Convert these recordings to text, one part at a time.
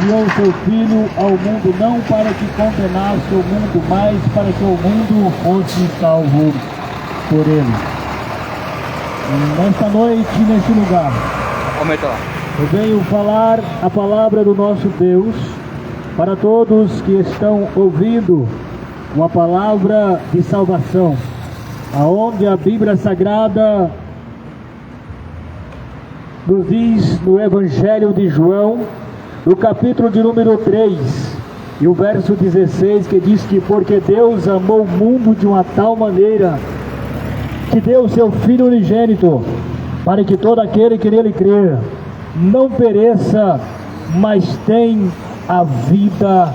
enviou o seu Filho ao mundo, não para que condenasse o mundo, mas para que o mundo fosse salvo por ele. Nesta noite, neste lugar, eu venho falar a palavra do nosso Deus para todos que estão ouvindo uma palavra de salvação, aonde a Bíblia Sagrada nos diz no Evangelho de João, no capítulo de número 3, e o verso 16, que diz que porque Deus amou o mundo de uma tal maneira, que deu o seu Filho unigênito, para que todo aquele que nele crer, não pereça, mas tem a vida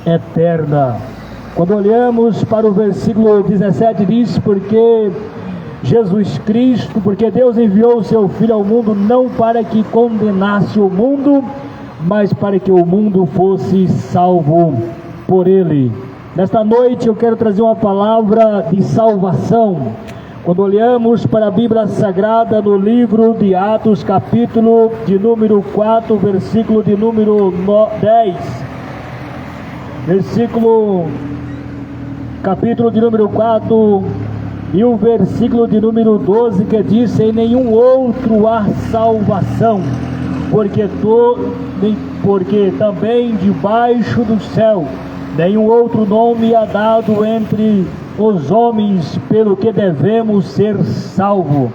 eterna. Quando olhamos para o versículo 17, diz, porque Deus enviou o seu Filho ao mundo, não para que condenasse o mundo, mas para que o mundo fosse salvo por ele. Nesta noite eu quero trazer uma palavra de salvação. Quando olhamos para a Bíblia Sagrada no livro de Atos, capítulo de número 4, versículo de número 10, capítulo de número 4 e o versículo de número 12, que diz: em nenhum outro há salvação, porque também debaixo do céu nenhum outro nome é dado entre os homens pelo que devemos ser salvos.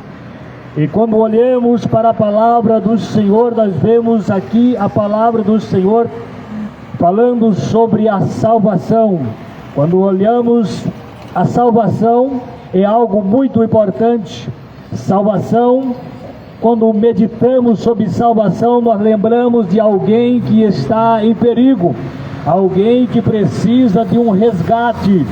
E quando olhamos para a palavra do Senhor, nós vemos aqui a palavra do Senhor falando sobre a salvação. Quando olhamos a salvação, é algo muito importante. Salvação, quando meditamos sobre salvação, nós lembramos de alguém que está em perigo, alguém que precisa de um resgate,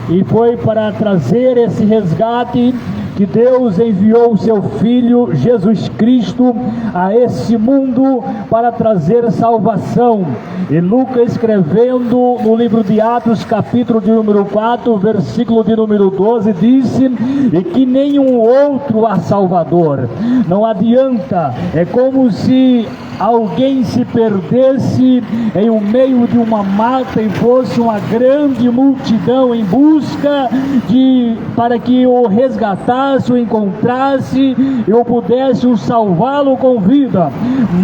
e foi para trazer esse resgate que Deus enviou o seu Filho Jesus Cristo a esse mundo para trazer salvação. E Lucas, escrevendo no livro de Atos, capítulo de número 4, versículo de número 12, disse: e que nenhum outro há Salvador. Não adianta, é como se alguém se perdesse em um meio de uma mata e fosse uma grande multidão em busca para que o resgatasse, o encontrasse e o pudesse salvá-lo com vida.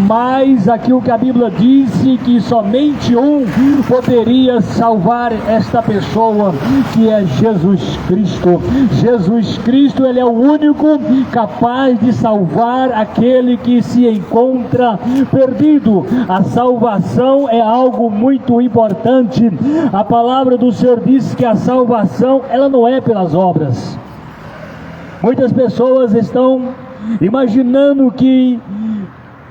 Mas aqui o que a Bíblia disse, que somente um poderia salvar esta pessoa, que é Jesus Cristo. Jesus Cristo, ele é o único capaz de salvar aquele que se encontra perdido. A salvação é algo muito importante. A palavra do Senhor diz que a salvação, ela não é pelas obras. Muitas pessoas estão imaginando que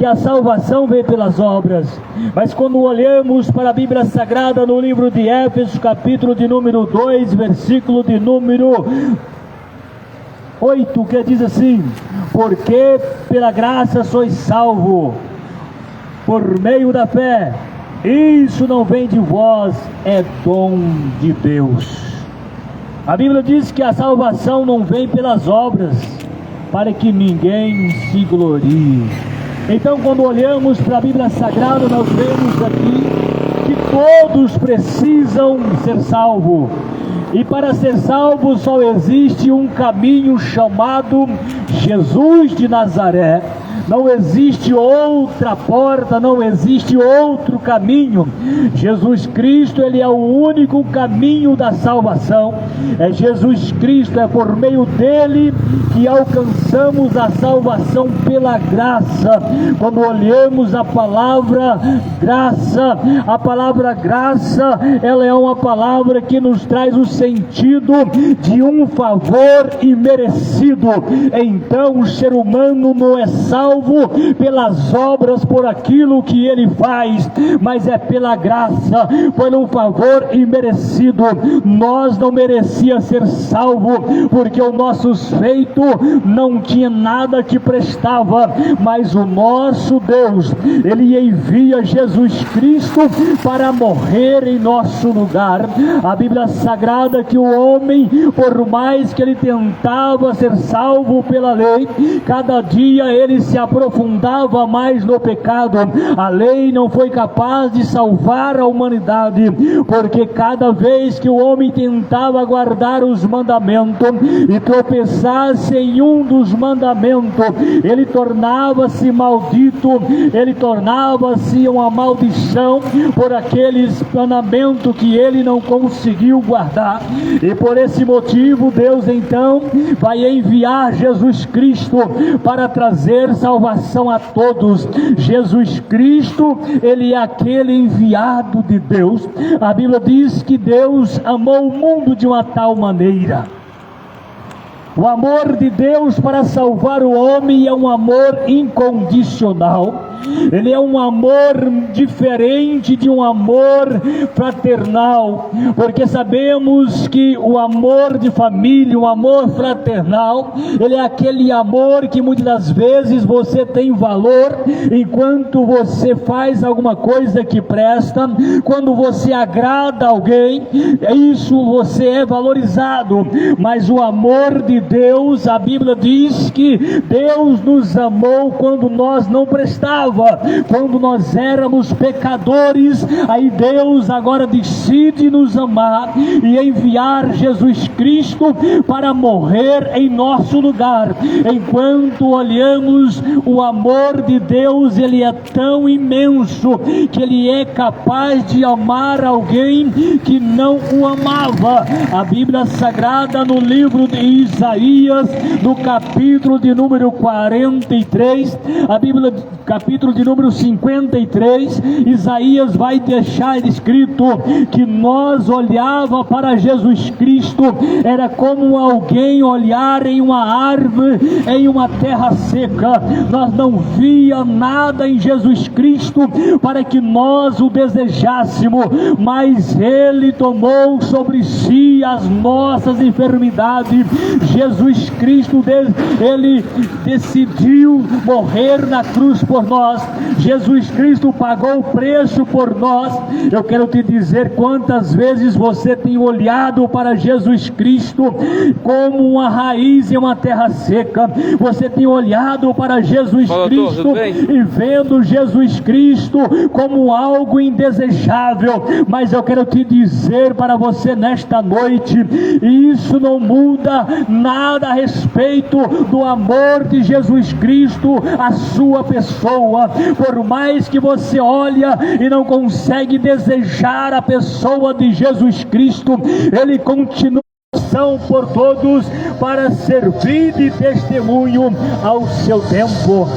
a salvação vem pelas obras, mas quando olhamos para a Bíblia Sagrada no livro de Éfesos, capítulo de número 2, versículo de número 8, que diz assim: porque pela graça sois salvos por meio da fé, isso não vem de vós, é dom de Deus. A Bíblia diz que a salvação não vem pelas obras, para que ninguém se glorie. Então, quando olhamos para a Bíblia Sagrada, nós vemos aqui que todos precisam ser salvos. E para ser salvo só existe um caminho chamado Jesus de Nazaré. Não existe outra porta, não existe outro caminho. Jesus Cristo, ele é o único caminho da salvação. É Jesus Cristo, é por meio dele que alcançamos a salvação pela graça. Quando olhamos a palavra graça, ela é uma palavra que nos traz o sentido de um favor imerecido. Então o ser humano não é salvo pelas obras, por aquilo que ele faz, mas é pela graça, por um favor imerecido. Nós não merecia ser salvo, porque os nossos feitos não tinha nada que prestava, mas o nosso Deus, ele envia Jesus Cristo para morrer em nosso lugar. A Bíblia Sagrada que o homem, por mais que ele tentava ser salvo pela lei, cada dia ele se aprofundava mais no pecado. A lei não foi capaz de salvar a humanidade, porque cada vez que o homem tentava guardar os mandamentos e tropeçasse em um dos mandamentos, ele tornava-se maldito, ele tornava-se uma maldição por aqueles mandamentos que ele não conseguiu guardar. E por esse motivo Deus então vai enviar Jesus Cristo para trazer salvação a todos. Jesus Cristo, ele é aquele enviado de Deus. A Bíblia diz que Deus amou o mundo de uma tal maneira. O amor de Deus para salvar o homem é um amor incondicional. Ele é um amor diferente de um amor fraternal, porque sabemos que o amor de família, o amor fraternal, ele é aquele amor que muitas das vezes você tem valor enquanto você faz alguma coisa que presta, quando você agrada alguém, isso você é valorizado. Mas o amor de Deus, a Bíblia diz que Deus nos amou quando nós não prestávamos, quando nós éramos pecadores. Aí Deus agora decide nos amar e enviar Jesus Cristo para morrer em nosso lugar. Enquanto olhamos o amor de Deus, ele é tão imenso que ele é capaz de amar alguém que não o amava. A Bíblia Sagrada, no livro de Isaías, no capítulo de número 43, a Bíblia, capítulo de número 53, Isaías vai deixar escrito que nós olhava para Jesus Cristo, era como alguém olhar em uma árvore, em uma terra seca. Nós não via nada em Jesus Cristo para que nós o desejássemos, mas ele tomou sobre si as nossas enfermidades. Jesus Cristo, ele decidiu morrer na cruz por nós. Jesus Cristo pagou o preço por nós. Eu quero te dizer quantas vezes você tem olhado para Jesus Cristo como uma raiz em uma terra seca. Você tem olhado para Jesus Cristo e vendo Jesus Cristo como algo indesejável. Mas eu quero te dizer para você nesta noite, isso não muda nada a respeito do amor de Jesus Cristo, a sua pessoa. Por mais que você olha e não consegue desejar a pessoa de Jesus Cristo, ele continua por todos para servir de testemunho ao seu tempo.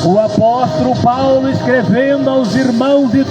O apóstolo Paulo, escrevendo aos irmãos de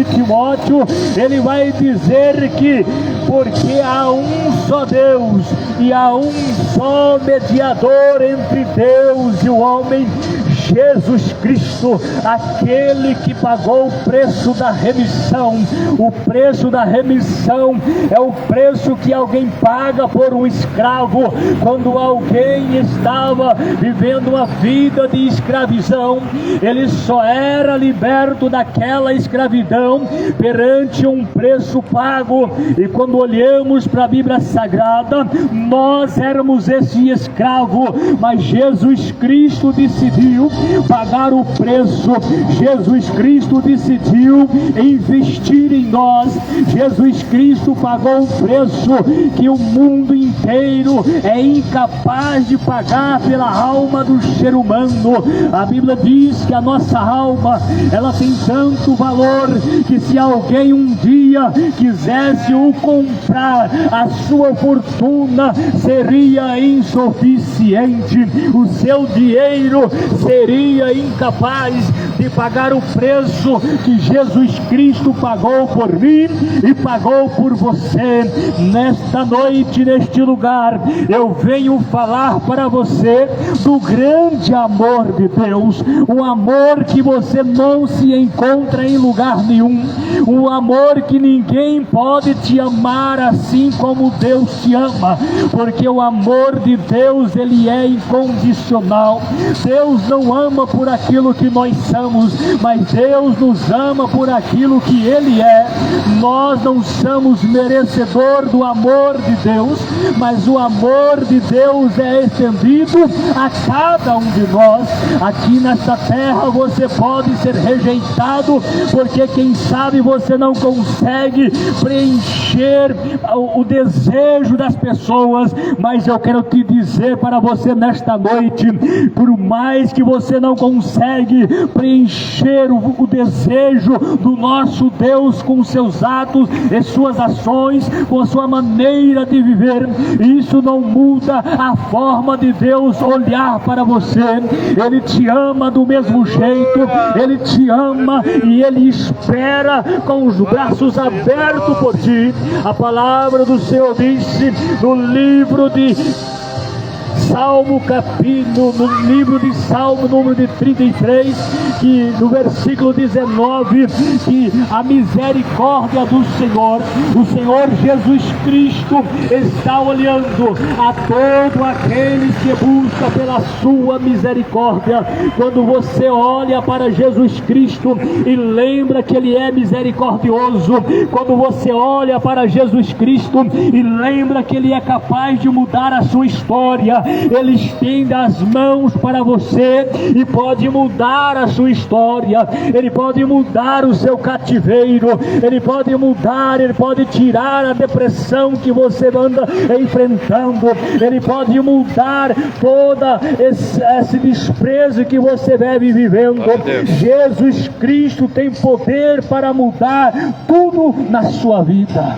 Timóteo, ele vai dizer que porque há um só Deus e há um só mediador entre Deus e o homem, Jesus Cristo, aquele que pagou o preço da remissão. O preço da remissão é o preço que alguém paga por um escravo. Quando alguém estava vivendo uma vida de escravidão, ele só era liberto daquela escravidão perante um preço pago. E quando olhamos para a Bíblia Sagrada, nós éramos esse escravo, mas Jesus Cristo decidiu pagar o preço. Jesus Cristo decidiu investir em nós. Jesus Cristo pagou um preço que o mundo inteiro é incapaz de pagar pela alma do ser humano. A Bíblia diz que a nossa alma, ela tem tanto valor que se alguém um dia quisesse o comprar, a sua fortuna seria insuficiente. O seu dinheiro seria incapaz de pagar o preço que Jesus Cristo pagou por mim e pagou por você. Nesta noite, neste lugar, eu venho falar para você do grande amor de Deus, um amor que você não se encontra em lugar nenhum, um amor que ninguém pode te amar assim como Deus te ama, porque o amor de Deus, ele é incondicional. Deus não ama por aquilo que nós somos, somos, mas Deus nos ama por aquilo que Ele é. Nós não somos merecedor do amor de Deus, mas o amor de Deus é estendido a cada um de nós. Aqui nesta terra você pode ser rejeitado, porque quem sabe você não consegue preencher o desejo das pessoas, mas eu quero te dizer para você nesta noite, por mais que você não consegue preencher o desejo do nosso Deus com seus atos e suas ações, com a sua maneira de viver, isso não muda a forma de Deus olhar para você. Ele te ama do mesmo jeito, Ele te ama e Ele espera com os braços abertos por ti. A palavra do Senhor disse no livro de Salmo, no livro de Salmo, número de 33, que no versículo 19, que a misericórdia do Senhor, o Senhor Jesus Cristo, está olhando a todo aquele que busca pela sua misericórdia. Quando você olha para Jesus Cristo e lembra que Ele é misericordioso, quando você olha para Jesus Cristo e lembra que Ele é capaz de mudar a sua história, Ele estende as mãos para você e pode mudar a sua história. Ele pode mudar o seu cativeiro, Ele pode mudar, Ele pode tirar a depressão que você anda enfrentando, Ele pode mudar todo esse desprezo que você vive vivendo. Jesus Cristo tem poder para mudar tudo na sua vida.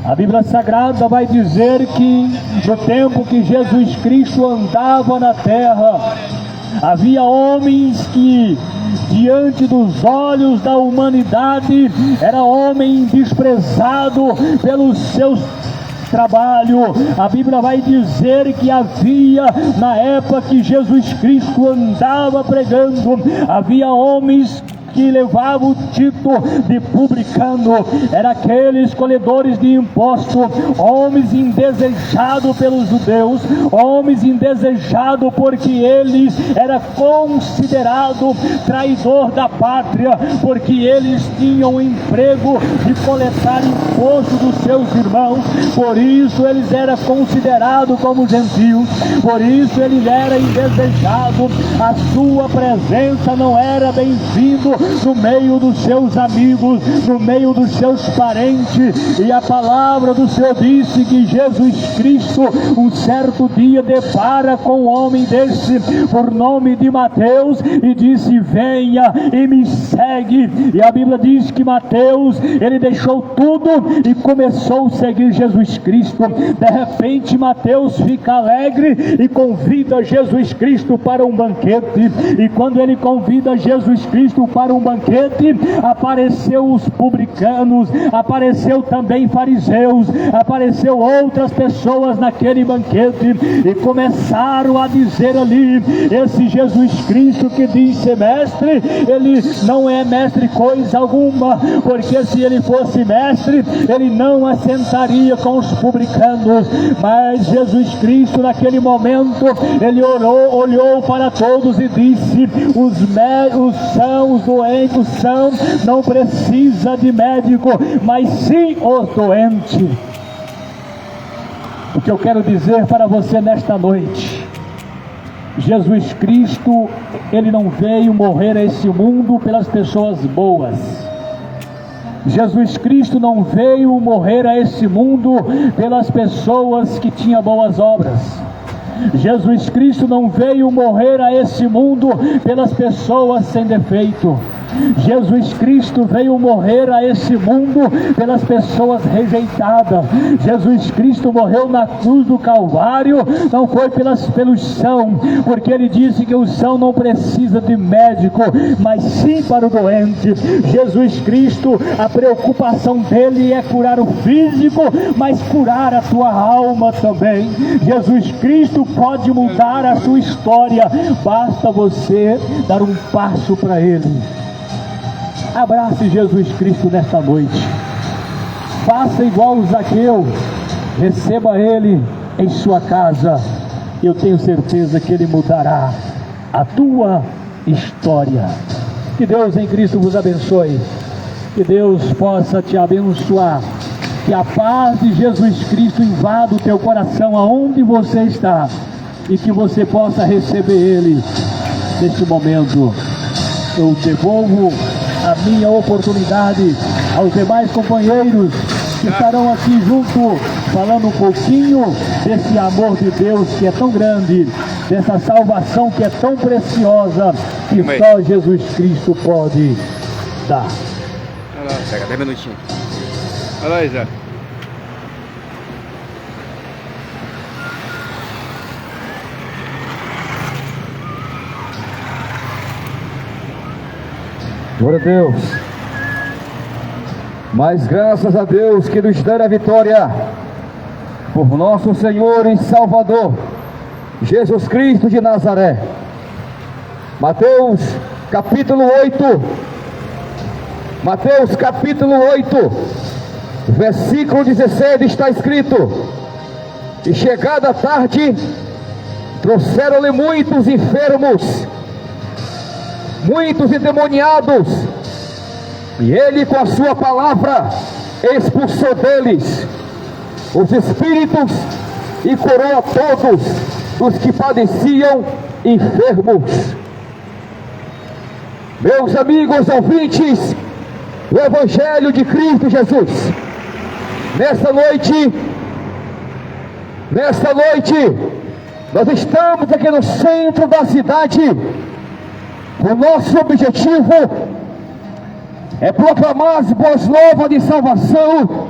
A Bíblia Sagrada vai dizer que no tempo que Jesus Cristo andava na terra, havia homens que diante dos olhos da humanidade era homem desprezado pelos seus trabalho. A Bíblia vai dizer que havia, na época que Jesus Cristo andava pregando, havia homens que levavam o título de publicano, eram aqueles colhedores de impostos, homens indesejados pelos judeus, homens indesejados porque eles eram considerados traidor da pátria, porque eles tinham o emprego de coletar imposto dos seus irmãos, por isso eles eram considerados como gentios, por isso eles eram indesejados, a sua presença não era bem-vindo no meio dos seus amigos, no meio dos seus parentes. E a palavra do Senhor disse que Jesus Cristo um certo dia depara com um homem desse por nome de Mateus e disse: venha e me segue. E a Bíblia diz que Mateus, ele deixou tudo e começou a seguir Jesus Cristo. De repente Mateus fica alegre e convida Jesus Cristo para um banquete, e quando ele convida Jesus Cristo para um banquete, apareceu os publicanos, apareceu também fariseus, apareceu outras pessoas naquele banquete, e começaram a dizer ali: esse Jesus Cristo que diz ser mestre, ele não é mestre coisa alguma, porque se ele fosse mestre, ele não assentaria com os publicanos. Mas Jesus Cristo naquele momento, ele olhou para todos e disse: os doentes são, não precisa de médico, mas sim os doentes. O que eu quero dizer para você nesta noite: Jesus Cristo, ele não veio morrer a esse mundo pelas pessoas boas. Jesus Cristo não veio morrer a esse mundo pelas pessoas que tinham boas obras. Jesus Cristo não veio morrer a esse mundo pelas pessoas sem defeito. Jesus Cristo veio morrer a esse mundo pelas pessoas rejeitadas. Jesus Cristo morreu na cruz do Calvário, não foi pelos são, porque ele disse que o são não precisa de médico, mas sim para o doente. Jesus Cristo, a preocupação dele é curar o físico, mas curar a tua alma também. Jesus Cristo pode mudar a sua história, basta você dar um passo para ele. Abrace Jesus Cristo nesta noite, faça igual o Zaqueu, receba ele em sua casa. Eu tenho certeza que ele mudará a tua história. Que Deus em Cristo vos abençoe. Que Deus possa te abençoar. Que a paz de Jesus Cristo invada o teu coração aonde você está. E que você possa receber Ele neste momento. Eu devolvo a minha oportunidade aos demais companheiros que estarão aqui junto, falando um pouquinho desse amor de Deus que é tão grande, dessa salvação que é tão preciosa, que só Jesus Cristo pode dar. Olha lá, pega 10 minutinhos. Olha lá, Zé. Glória a Deus. Mas graças a Deus que nos dá a vitória por nosso Senhor e Salvador Jesus Cristo de Nazaré. Mateus capítulo 8. Mateus capítulo 8, versículo 16 está escrito: E chegada a tarde, trouxeram-lhe muitos enfermos, muitos endemoniados, e ele com a sua palavra expulsou deles os espíritos e curou a todos os que padeciam enfermos. Meus amigos ouvintes do Evangelho de Cristo Jesus, nesta noite, nós estamos aqui no centro da cidade. O nosso objetivo é proclamar as boas novas de salvação.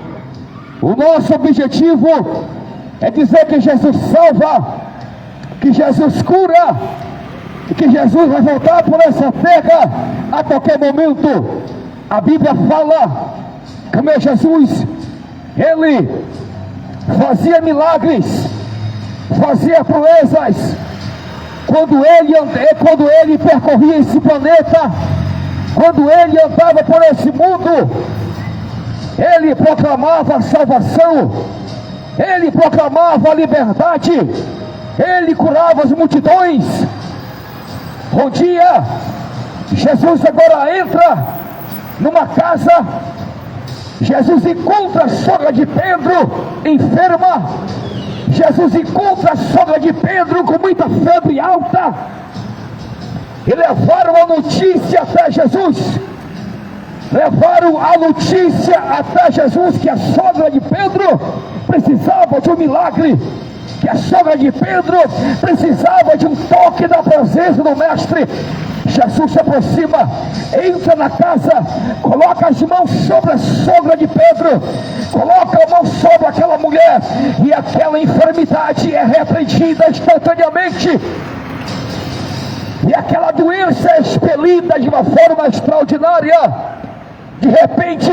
O nosso objetivo é dizer que Jesus salva, que Jesus cura, e que Jesus vai voltar por essa terra a qualquer momento. A Bíblia fala que meu Jesus, ele fazia milagres, fazia proezas. Quando ele percorria esse planeta, quando ele andava por esse mundo, ele proclamava a salvação, ele proclamava a liberdade, ele curava as multidões. Um dia, Jesus agora entra numa casa, Jesus encontra a sogra de Pedro enferma, Jesus encontra a sogra de Pedro com muita febre alta, e levaram a notícia até Jesus, que a sogra de Pedro precisava de um milagre, que a sogra de Pedro precisava de um toque da presença do Mestre. Jesus se aproxima, entra na casa, coloca as mãos sobre a sogra de Pedro, coloca a mão sobre aquela mulher, e aquela enfermidade é repreendida instantaneamente, e aquela doença é expelida de uma forma extraordinária. De repente,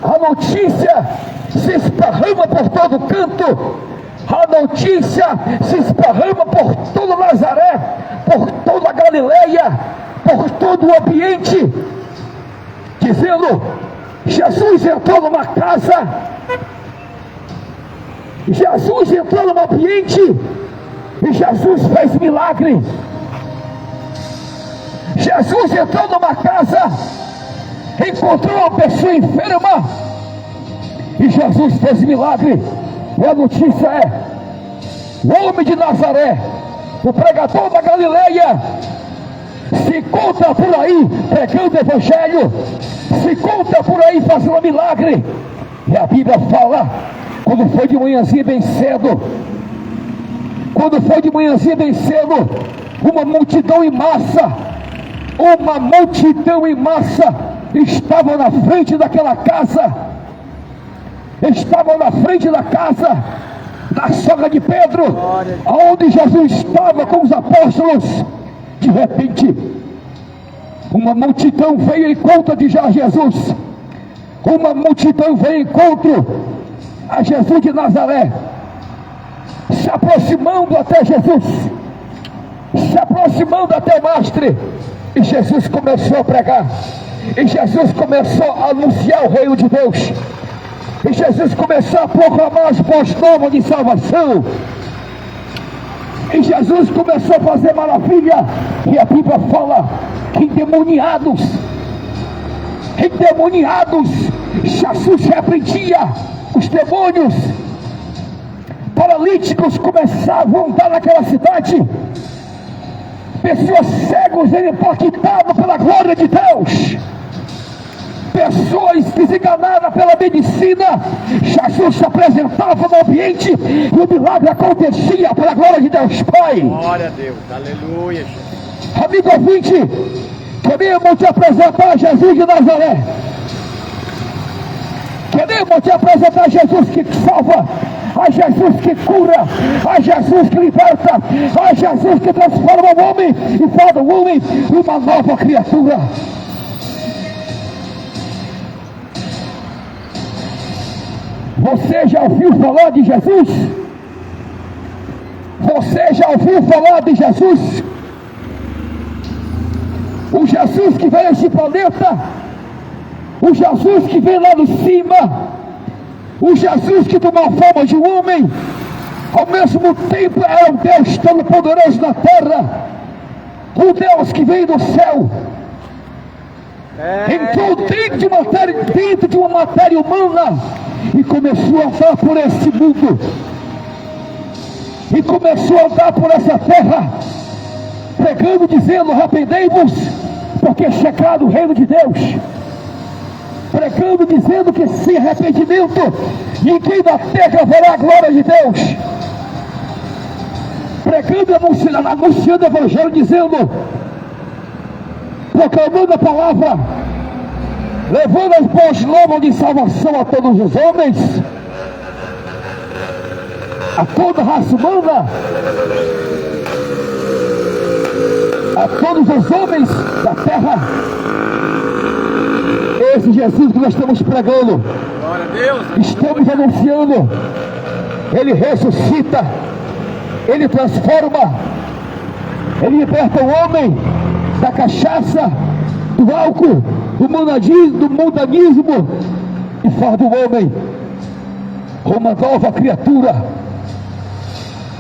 a notícia se esparrama por todo canto, a notícia se esparrama por toda Nazaré, por toda a Galileia, por todo o ambiente, dizendo: Jesus entrou numa casa, Jesus entrou num ambiente, e Jesus fez milagre. Jesus entrou numa casa, encontrou uma pessoa enferma, e Jesus fez milagre. E a notícia é: o homem de Nazaré, o pregador da Galileia, se encontra por aí pregando o Evangelho, se encontra por aí fazendo milagre. E a Bíblia fala, quando foi de manhãzinha bem cedo, uma multidão em massa estava na frente daquela casa, da sogra de Pedro, aonde Jesus estava com os apóstolos. De repente, uma multidão veio em encontro de Jesus, uma multidão veio em encontro a Jesus de Nazaré, se aproximando até Jesus, se aproximando até o Mestre. E Jesus começou a pregar, e Jesus começou a anunciar o reino de Deus, e Jesus começou a proclamar as boas novas de salvação. E Jesus começou a fazer maravilha. E a Bíblia fala que endemoniados, Jesus repreendia os demônios. Paralíticos começavam a andar naquela cidade. Pessoas cegas eram impactadas pela glória de Deus. Pessoas desenganadas pela medicina, Jesus se apresentava no ambiente e o milagre acontecia pela glória de Deus Pai. Glória a Deus, aleluia, Jesus. Amigo ouvinte, queremos te apresentar Jesus de Nazaré. Queremos te apresentar Jesus que salva, a Jesus que cura, a Jesus que liberta, a Jesus que transforma o homem e faz do homem uma nova criatura. Você já ouviu falar de Jesus? Você já ouviu falar de Jesus? O Jesus que veio a esse planeta, o Jesus que veio lá de cima, o Jesus que tomou a forma de um homem, ao mesmo tempo é o Deus Todo-Poderoso na terra, o Deus que veio do céu, entrou dentro de uma matéria humana e começou a andar por esse mundo, e começou a andar por essa terra, pregando, dizendo: arrependei-vos, porque é chegado o reino de Deus. Pregando, dizendo que sem arrependimento ninguém da terra verá a glória de Deus. Pregando, anunciando o evangelho, dizendo, proclamando a palavra, levando as boas novas de salvação a todos os homens, a toda a raça humana, a todos os homens da terra. Esse Jesus que nós estamos pregando, Glória a Deus, estamos anunciando. Ele ressuscita, Ele transforma, Ele liberta o homem da cachaça, do álcool, do mundanismo, e faz do homem uma nova criatura.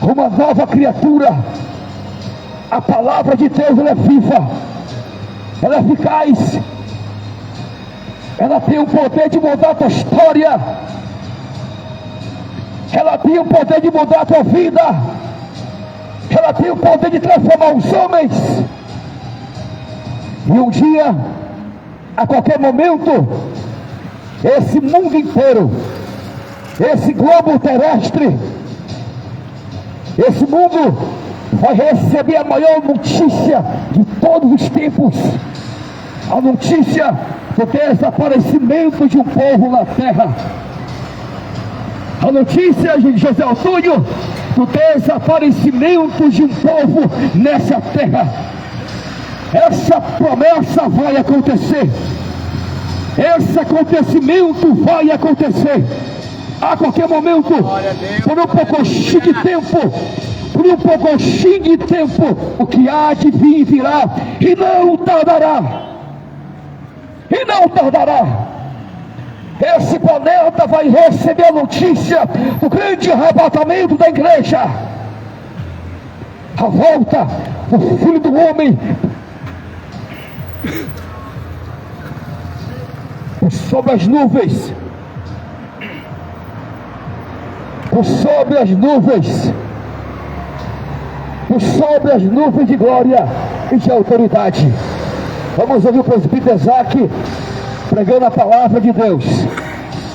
Uma nova criatura. A palavra de Deus, ela é viva, ela é eficaz, ela tem o poder de mudar a tua história, ela tem o poder de mudar a tua vida, ela tem o poder de transformar os homens. E um dia, a qualquer momento, esse mundo inteiro, esse globo terrestre, esse mundo vai receber a maior notícia de todos os tempos, a notícia do desaparecimento de um povo na terra, a notícia de José Antônio do desaparecimento de um povo nessa terra. Essa promessa vai acontecer, esse acontecimento vai acontecer a qualquer momento, por um pouquinho de tempo. Por um pouquinho de tempo, o que há de vir virá, e não tardará, e não tardará. Esse planeta vai receber a notícia do grande arrebatamento da igreja, a volta do Filho do Homem, sobre as nuvens, sobre as nuvens, sobre as nuvens de glória e de autoridade. Vamos ouvir o presbítero Isaac pregando a palavra de Deus,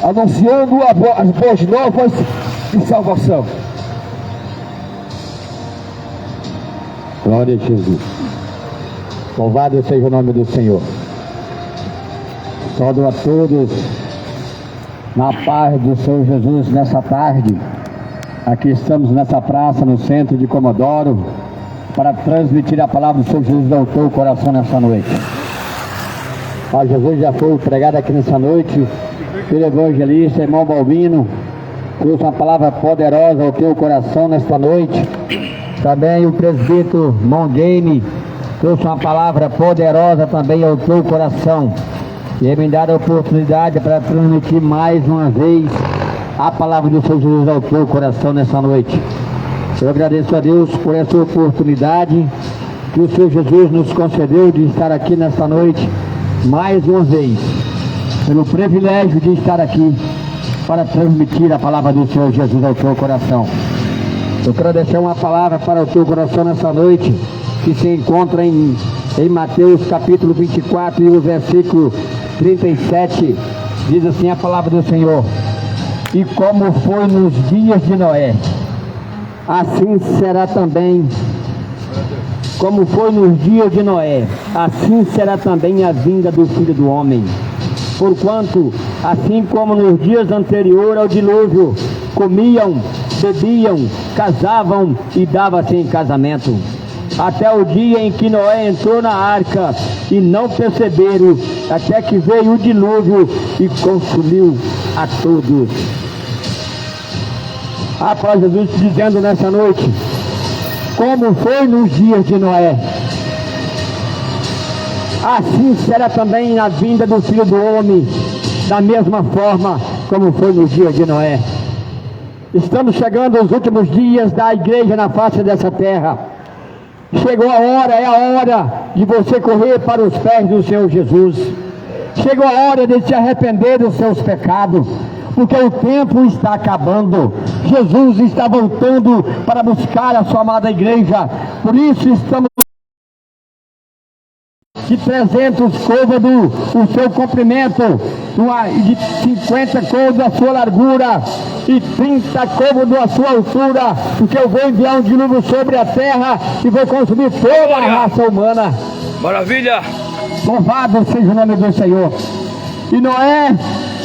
anunciando as boas novas de salvação. Glória a Jesus. Louvado seja o nome do Senhor. Saúdo a todos na paz do Senhor Jesus nessa tarde. Aqui estamos nessa praça, no centro de Comodoro, para transmitir a palavra do Senhor Jesus ao teu coração nessa noite. Ó, Jesus já foi pregado aqui nessa noite pelo evangelista irmão Balbino, trouxe uma palavra poderosa ao teu coração nesta noite. Também o presbítero Mongame trouxe uma palavra poderosa também ao teu coração. E me dá a oportunidade para transmitir mais uma vez a palavra do Senhor Jesus ao teu coração nessa noite. Eu agradeço a Deus por essa oportunidade que o Senhor Jesus nos concedeu de estar aqui nesta noite, mais uma vez, pelo privilégio de estar aqui para transmitir a palavra do Senhor Jesus ao teu coração. Eu quero deixar uma palavra para o teu coração nessa noite, que se encontra em Mateus capítulo 24 e o versículo 37, diz assim a palavra do Senhor: e como foi nos dias de Noé, assim será também, como foi nos dias de Noé, assim será também a vinda do Filho do Homem. Porquanto, assim como nos dias anteriores ao dilúvio, comiam, bebiam, casavam e davam-se em casamento, até o dia em que Noé entrou na arca, e não perceberam, até que veio o dilúvio e consumiu a todos. Para Jesus dizendo nessa noite, como foi nos dias de Noé, assim será também a vinda do Filho do Homem, da mesma forma como foi nos dias de Noé. Estamos chegando aos últimos dias da igreja na face dessa terra. Chegou a hora, é a hora de você correr para os pés do Senhor Jesus. Chegou a hora de se arrepender dos seus pecados, porque o tempo está acabando. Jesus está voltando para buscar a sua amada igreja. Por isso estamos de 300 côvados o seu comprimento, de 50 côvados a sua largura e 30 côvados a sua altura, porque eu vou enviar um dilúvio sobre a terra e vou consumir toda a raça humana. Maravilha! Louvado seja o nome do Senhor. E Noé,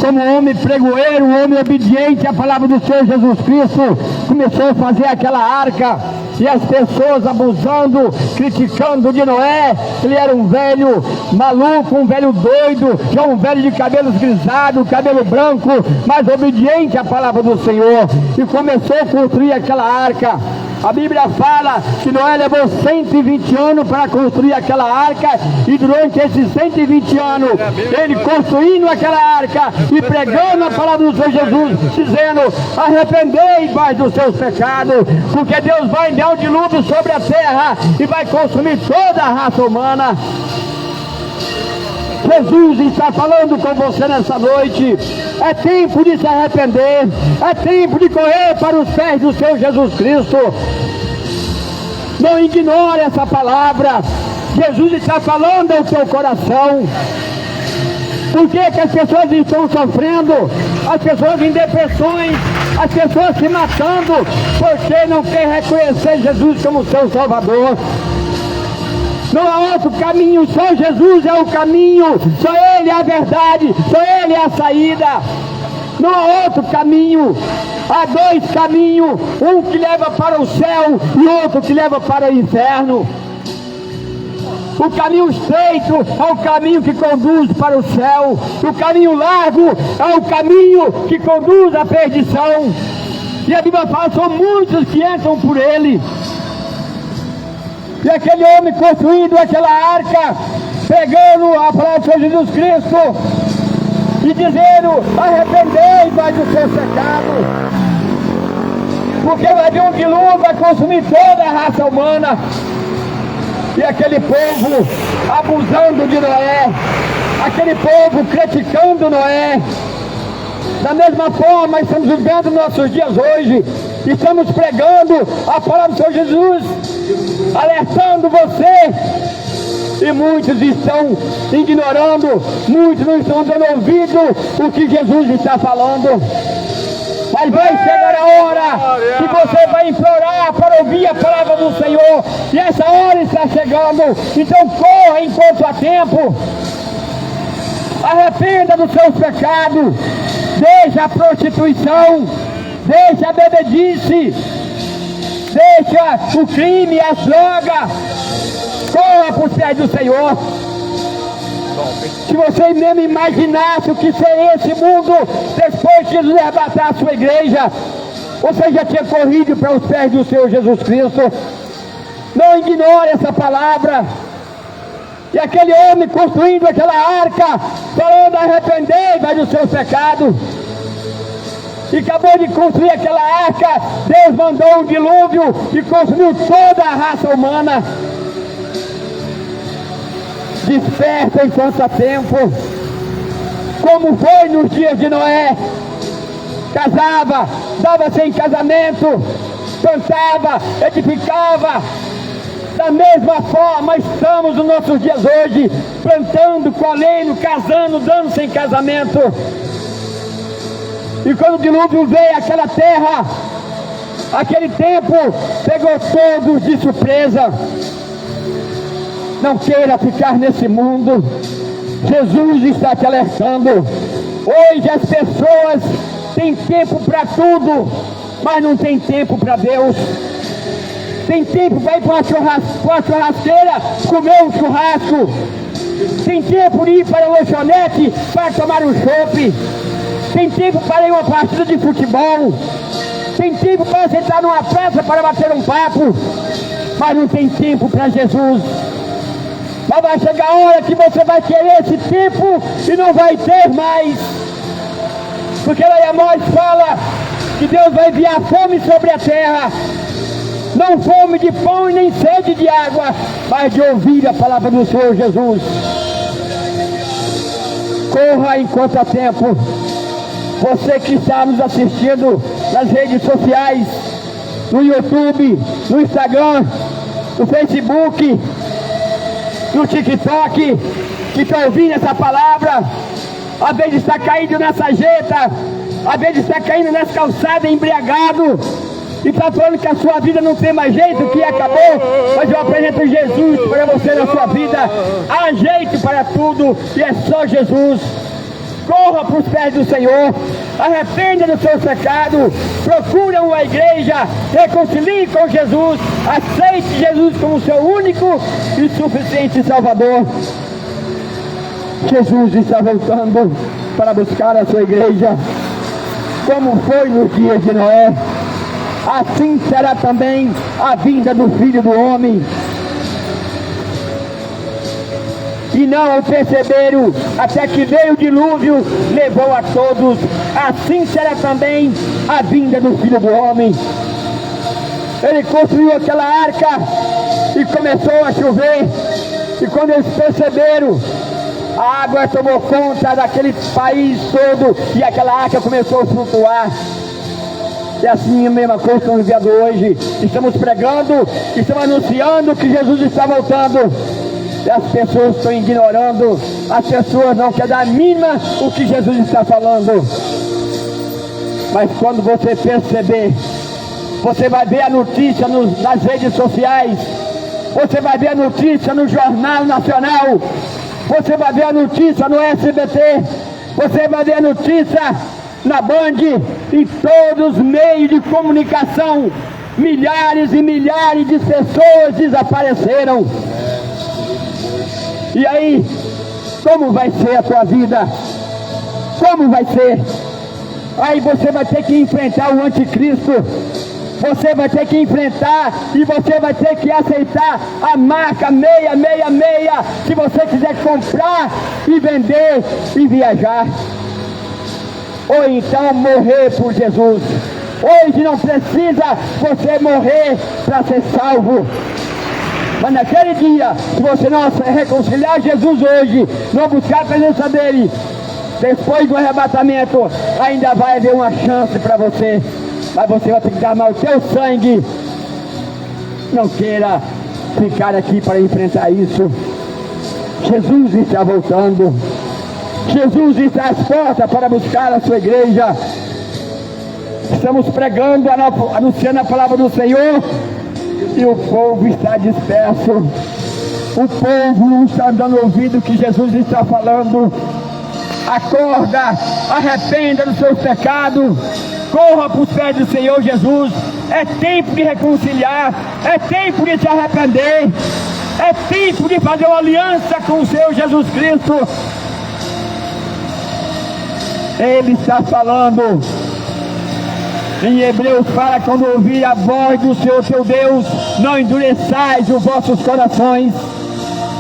como homem pregoeiro, homem obediente à palavra do Senhor Jesus Cristo, começou a fazer aquela arca, e as pessoas abusando, criticando de Noé. Ele era um velho maluco, um velho doido, já um velho de cabelos grisados, cabelo branco, mas obediente à palavra do Senhor, e começou a construir aquela arca. A Bíblia fala que Noé levou 120 anos para construir aquela arca, e durante esses 120 anos, ele construindo aquela arca e pregando a palavra do Senhor Jesus, dizendo: arrependei-vos dos seus pecados, porque Deus vai enviar um dilúvio sobre a terra e vai consumir toda a raça humana. Jesus está falando com você nessa noite. É tempo de se arrepender, é tempo de correr para os pés do Senhor Jesus Cristo. Não ignore essa palavra. Jesus está falando ao teu coração. Por que as pessoas estão sofrendo? As pessoas em depressões, as pessoas se matando, porque não quer reconhecer Jesus como seu Salvador. Não há outro caminho, só Jesus é o caminho, só Ele é a verdade, só Ele é a saída. Não há outro caminho, há dois caminhos, um que leva para o céu e outro que leva para o inferno. O caminho estreito é o caminho que conduz para o céu, o caminho largo é o caminho que conduz à perdição. E a Bíblia fala, são muitos que entram por ele. E aquele homem construindo aquela arca, pegando a palavra do Senhor Jesus Cristo e dizendo: arrependei-vos dos seus pecados, porque vai vir um dilúvio, vai consumir toda a raça humana. E aquele povo abusando de Noé, aquele povo criticando Noé. Da mesma forma, estamos vivendo nossos dias hoje, estamos pregando a palavra do Senhor Jesus, alertando você, e muitos estão ignorando, muitos não estão dando ouvido o que Jesus está falando. Mas vai chegar a hora que você vai implorar para ouvir a palavra do Senhor, e essa hora está chegando. Então corra enquanto há tempo, arrependa dos seus pecados, deixa a prostituição, deixa a bebedice, deixa o crime, as drogas, corra para os pés do Senhor. Se você mesmo imaginasse o que seria esse mundo depois de Jesus arrebatar a sua igreja, você já tinha corrido para os pés do Senhor Jesus Cristo. Não ignore essa palavra. E aquele homem construindo aquela arca, falando: arrependei-vos dos seus pecados. e acabou de construir aquela arca, Deus mandou um dilúvio e consumiu toda a raça humana. Desperta enquanto há tempo. Como foi nos dias de Noé? Casava, dava-se em casamento, plantava, edificava. Da mesma forma estamos nos nossos dias hoje, plantando, colhendo, casando, dando-se em casamento. E quando o dilúvio veio àquela terra, aquele tempo pegou todos de surpresa. Não queira ficar nesse mundo. Jesus está te alertando. Hoje as pessoas têm tempo para tudo, mas não tem tempo para Deus. Tem tempo para ir para uma churrasqueira, comer um churrasco. Tem tempo de ir para a lanchonete para tomar um chopp. Tem tempo para ir a uma partida de futebol. Tem tempo para sentar numa praça para bater um papo. Mas não tem tempo para Jesus. Mas vai chegar a hora que você vai querer esse tempo e não vai ter mais. Porque lá em Amós fala que Deus vai enviar fome sobre a terra. Não fome de pão e nem sede de água, mas de ouvir a palavra do Senhor Jesus. Corra enquanto há tempo. Você que está nos assistindo nas redes sociais, no YouTube, no Instagram, no Facebook, no TikTok, que está ouvindo essa palavra, às vezes está caído na sarjeta, às vezes está caindo nas calçadas embriagado, e está falando que a sua vida não tem mais jeito, que acabou. Mas eu apresento Jesus para você na sua vida. Há jeito para tudo e é só Jesus. Corra para os pés do Senhor, arrependa do seu pecado, procure uma igreja, reconcilie com Jesus, aceite Jesus como seu único e suficiente Salvador. Jesus está voltando para buscar a sua igreja, como foi nos dias de Noé. Assim será também a vinda do Filho do Homem. E não o perceberam, até que veio o dilúvio, levou a todos. Assim será também a vinda do Filho do Homem. Ele construiu aquela arca e começou a chover. E quando eles perceberam, a água tomou conta daquele país todo e aquela arca começou a flutuar. E assim a mesma coisa que estamos vivendo hoje. Estamos pregando, estamos anunciando que Jesus está voltando. E as pessoas estão ignorando, as pessoas não querem dar a mínima o que Jesus está falando. Mas quando você perceber, você vai ver a notícia nas redes sociais, você vai ver a notícia no Jornal Nacional, você vai ver a notícia no SBT, você vai ver a notícia na Band, em todos os meios de comunicação. Milhares e milhares de pessoas desapareceram. E aí, como vai ser a tua vida? Como vai ser? Aí você vai ter que enfrentar o anticristo. Você vai ter que enfrentar e você vai ter que aceitar a marca 666 se você quiser comprar e vender e viajar. Ou então morrer por Jesus. Hoje não precisa você morrer para ser salvo. Mas naquele dia, se você não reconciliar Jesus hoje, não buscar a presença dele, depois do arrebatamento, ainda vai haver uma chance para você. Mas você vai ter que derramar o seu sangue. Não queira ficar aqui para enfrentar isso. Jesus está voltando. Jesus está às portas para buscar a sua igreja. Estamos pregando, anunciando a palavra do Senhor, e o povo está disperso. O povo não está dando ouvido o que Jesus está falando. Acorda, arrependa dos seus pecados, corra para os pés do Senhor Jesus. É tempo de reconciliar, é tempo de se arrepender, é tempo de fazer uma aliança com o Senhor Jesus Cristo. Ele está falando em Hebreus, para quando ouvir a voz do Senhor teu Deus, não endureçais os vossos corações.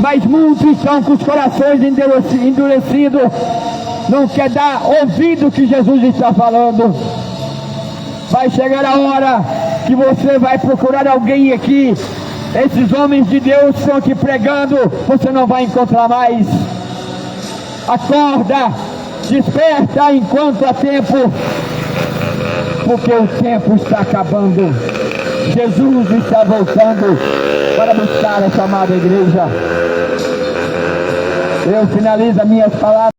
Mas muitos estão com os corações endurecidos, não quer dar ouvido que Jesus está falando. vai chegar a hora que você vai procurar alguém aqui. Esses homens de Deus estão aqui pregando, você não vai encontrar mais. Acorda, desperta enquanto há tempo, porque o tempo está acabando. Jesus está voltando para buscar essa amada igreja. Eu finalizo as minhas palavras.